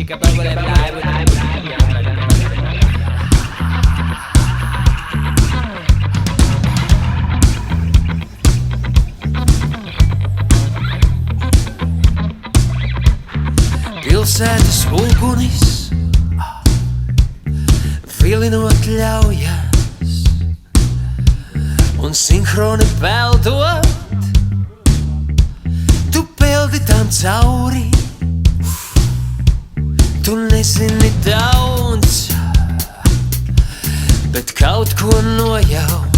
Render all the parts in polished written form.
Pilsētas ugunis vilinot ļaujas un sinhroni peldot, tu peldi tam cauri. Tu nezini daudz, bet kaut ko nojaut.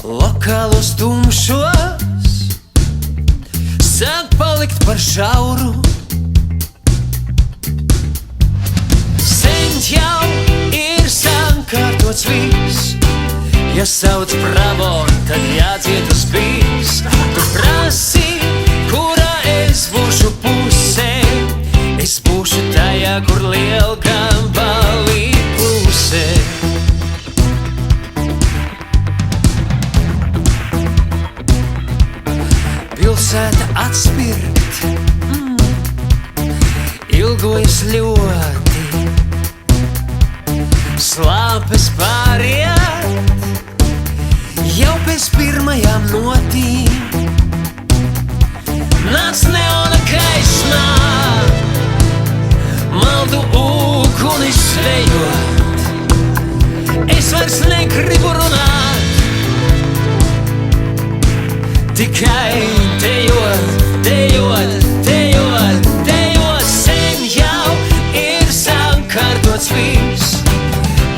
Lokālos tumšos sāk palikt par šauru. Sen jau ir sakārtots viss. Ja sauc bravo, tad jādzied uz bīs. Tu prasi, kurā es būšu pusē. Es būšu tajā, kur lielgabalī klusē. Pilsēta atspirt, ilgojas ļoti, slāpes pāriet, jau pēc pirmajām notīm. Nāc neona gaismā, maldu ugunis svejot. Es vairs negribu runāt, tikai dejot, dejot, dejot, dejot. Sen jau ir sakārtots viss.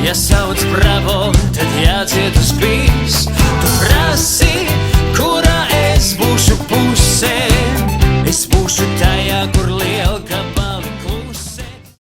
Ja sauc bravo, tad jādzied uz bīs. Tu prasi, kurā es būšu pusē. Es būšu tajā, kur